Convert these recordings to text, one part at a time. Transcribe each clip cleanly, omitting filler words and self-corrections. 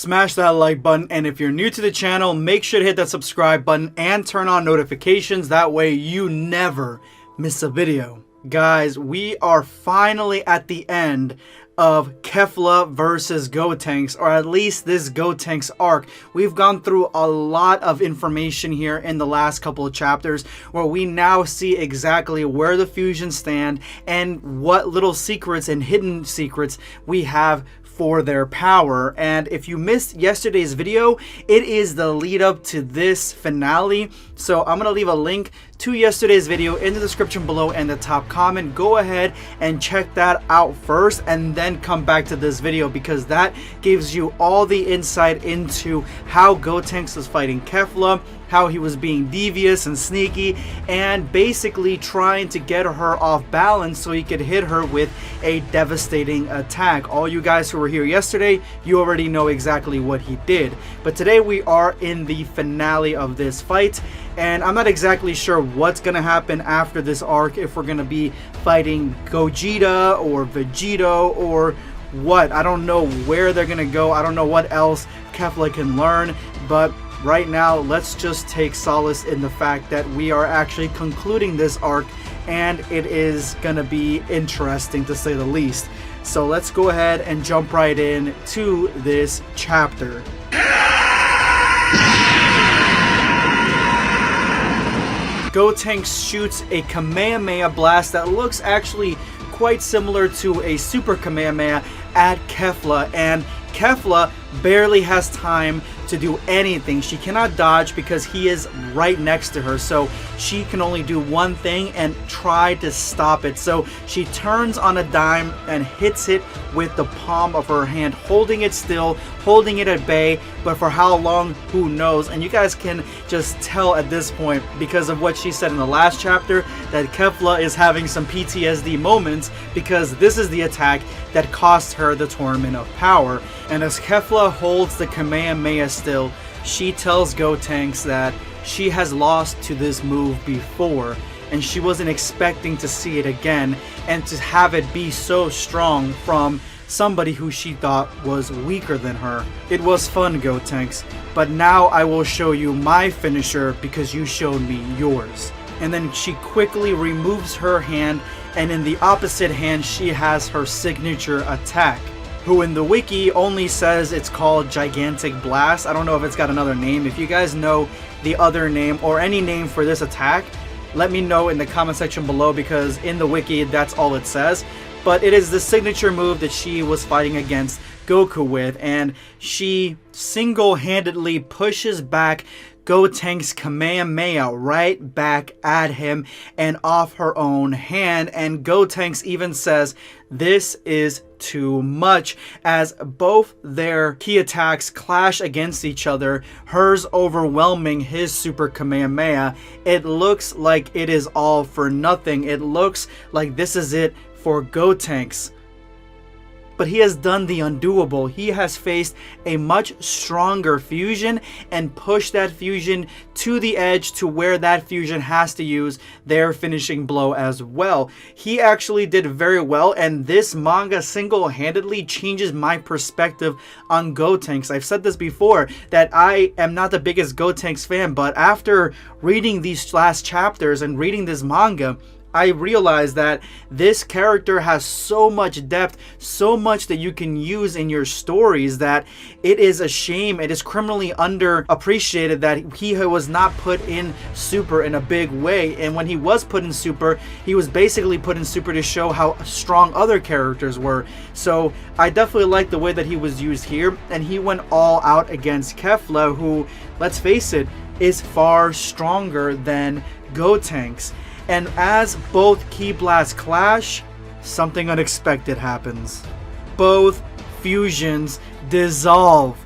smash that like button, and if you're new to the channel, make sure to hit that subscribe button and turn on notifications. That way you never miss a video. Guys, we are finally at the end of Kefla versus Gotenks, or at least this Gotenks arc. We've gone through a lot of information here in the last couple of chapters, where we now see exactly where the fusions stand and what little secrets and hidden secrets we have for their power. And if you missed yesterday's video, it is the lead up to this finale, so I'm gonna leave a link to yesterday's video in the description below and the top comment. Go ahead and check that out first and then come back to this video, because that gives you all the insight into how Gotenks was fighting Kefla, how he was being devious and sneaky, and basically trying to get her off balance so he could hit her with a devastating attack. All you guys who were here yesterday, you already know exactly what he did. But today we are in the finale of this fight, and I'm not exactly sure what's gonna happen after this arc, if we're gonna be fighting Gogeta or Vegito or what. I don't know where they're gonna go. I don't know what else Kefla can learn, but right now, let's just take solace in the fact that we are actually concluding this arc, and it is gonna be interesting to say the least. So let's go ahead and jump right in to this chapter. Gotenks shoots a Kamehameha blast that looks actually quite similar to a Super Kamehameha at Kefla, and Kefla barely has time to do anything. She cannot dodge because he is right next to her, so she can only do one thing and try to stop it. So she turns on a dime and hits it with the palm of her hand, holding it still, holding it at bay, but for how long, who knows. And you guys can just tell at this point, because of what she said in the last chapter, that Kefla is having some PTSD moments, because this is the attack that cost her the Tournament of Power. And as Kefla holds the Kamehameha still, she tells Gotenks that she has lost to this move before, and she wasn't expecting to see it again, and to have it be so strong from somebody who she thought was weaker than her. It was fun, Gotenks, but now I will show you my finisher because you showed me yours. And then she quickly removes her hand, and in the opposite hand she has her signature attack, who in the wiki only says it's called Gigantic Blast. I don't know if it's got another name. If you guys know the other name or any name for this attack, let me know in the comment section below, because in the wiki that's all it says. But it is the signature move that she was fighting against Goku with, and she single-handedly pushes back Gotenks Kamehameha right back at him and off her own hand. And Gotenks even says this is too much, as both their key attacks clash against each other, hers overwhelming his Super Kamehameha. It looks like it is all for nothing. It looks like this is it for Gotenks. But he has done the undoable. He has faced a much stronger fusion and pushed that fusion to the edge, to where that fusion has to use their finishing blow as well. He actually did very well, and this manga single-handedly changes my perspective on Gotenks. I've said this before, that I am not the biggest Gotenks fan, but after reading these last chapters and reading this manga, I realized that this character has so much depth, so much that you can use in your stories, that it is a shame, it is criminally underappreciated that he was not put in Super in a big way. And when he was put in Super, he was basically put in Super to show how strong other characters were. So I definitely like the way that he was used here, and he went all out against Kefla, who, let's face it, is far stronger than Gotenks. And as both Ki Blasts clash, something unexpected happens. Both fusions dissolve.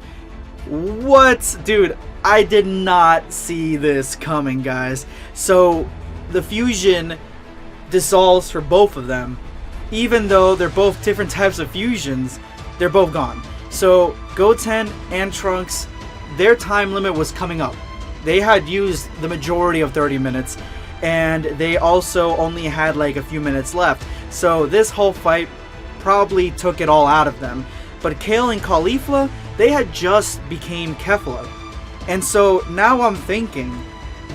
What? Dude, I did not see this coming, guys. So the fusion dissolves for both of them. Even though they're both different types of fusions, they're both gone. So Goten and Trunks, their time limit was coming up. They had used the majority of 30 minutes, and they also only had like a few minutes left. So this whole fight probably took it all out of them. But Kale and Caulifla, they had just became Kefla. And so now I'm thinking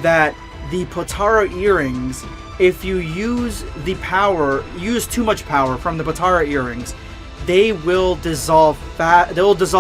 that the Potara earrings, if you use too much power from the Potara earrings, they will dissolve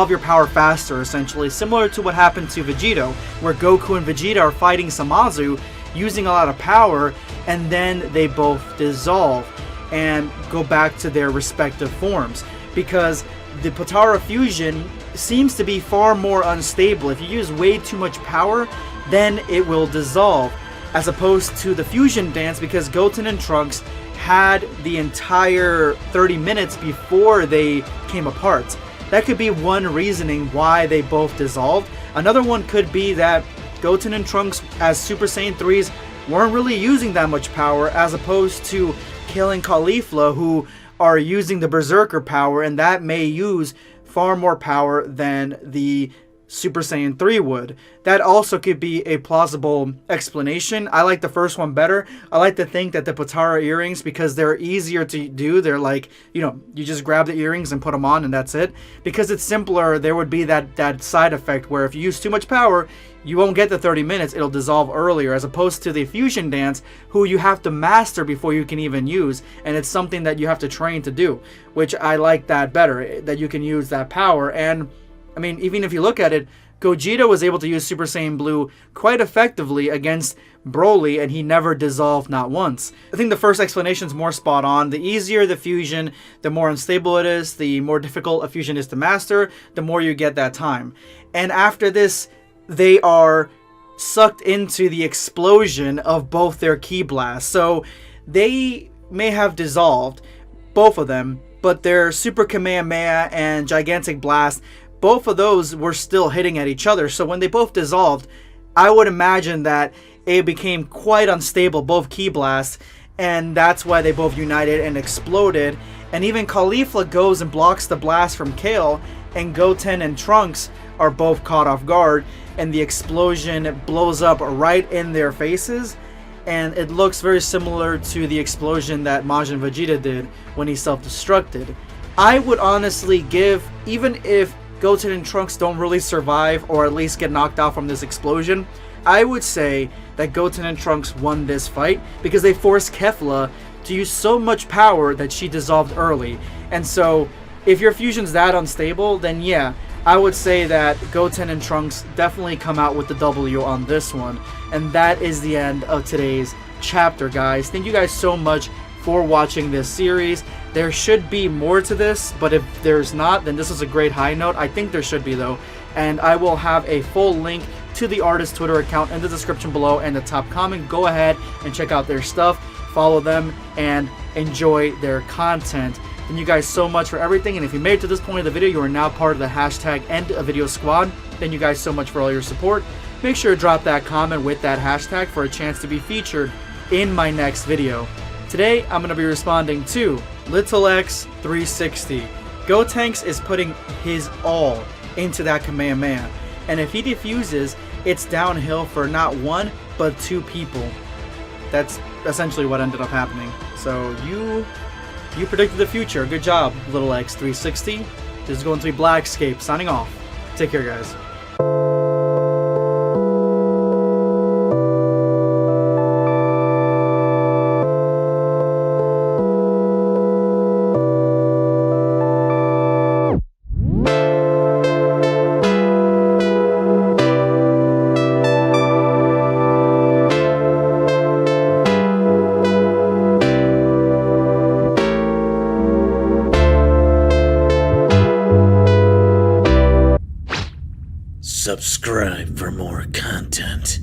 your power faster, essentially, similar to what happened to Vegito, where Goku and Vegeta are fighting Samazu using a lot of power, and then they both dissolve and go back to their respective forms, because the Potara fusion seems to be far more unstable. If you use way too much power, then it will dissolve, as opposed to the fusion dance, because Goten and Trunks had the entire 30 minutes before they came apart. That could be one reasoning why they both dissolved. Another one could be that Goten and Trunks as Super Saiyan 3s weren't really using that much power, as opposed to killing Caulifla, who are using the Berserker power, and that may use far more power than the Super Saiyan 3 would. That also could be a plausible explanation. I like the first one better. I like to think that the Potara earrings, because they're easier to do, they're like, you just grab the earrings and put them on and that's it. Because it's simpler, there would be that side effect where if you use too much power, you won't get the 30 minutes, it'll dissolve earlier, as opposed to the fusion dance, who you have to master before you can even use, and it's something that you have to train to do, which I like that better, that you can use that power. And I mean, even if you look at it, Gogeta was able to use Super Saiyan Blue quite effectively against Broly, and he never dissolved, not once. I think the first explanation is more spot on. The easier the fusion, the more unstable it is, the more difficult a fusion is to master, the more you get that time. And after this, they are sucked into the explosion of both their ki blasts. So they may have dissolved, both of them, but their Super Kamehameha and Gigantic Blast, both of those were still hitting at each other. So when they both dissolved, I would imagine that it became quite unstable, both ki blasts, and that's why they both united and exploded. And even Caulifla goes and blocks the blast from Kale, and Goten and Trunks are both caught off guard, and the explosion blows up right in their faces, and it looks very similar to the explosion that Majin Vegeta did when he self-destructed. I would honestly give, even if Goten and Trunks don't really survive, or at least get knocked out from this explosion, I would say that Goten and Trunks won this fight because they forced Kefla to use so much power that she dissolved early. And so, if your fusion's that unstable, then yeah, I would say that Goten and Trunks definitely come out with the W on this one. And that is the end of today's chapter, guys. Thank you guys so much for watching this series. There should be more to this, but if there's not, then this is a great high note. I think there should be, though. And I will have a full link to the artist's Twitter account in the description below and the top comment. Go ahead and check out their stuff, follow them, and enjoy their content. Thank you guys so much for everything, and if you made it to this point of the video, you are now part of the hashtag End a Video Squad. Thank you guys so much for all your support. Make sure to drop that comment with that hashtag for a chance to be featured in my next video. Today, I'm going to be responding to Little X 360. Gotenks is putting his all into that Kamehameha, and if he defuses, it's downhill for not one, but two people. That's essentially what ended up happening. So you predicted the future. Good job, Little X 360. This is going to be Blackscape signing off. Take care, guys. Subscribe for more content.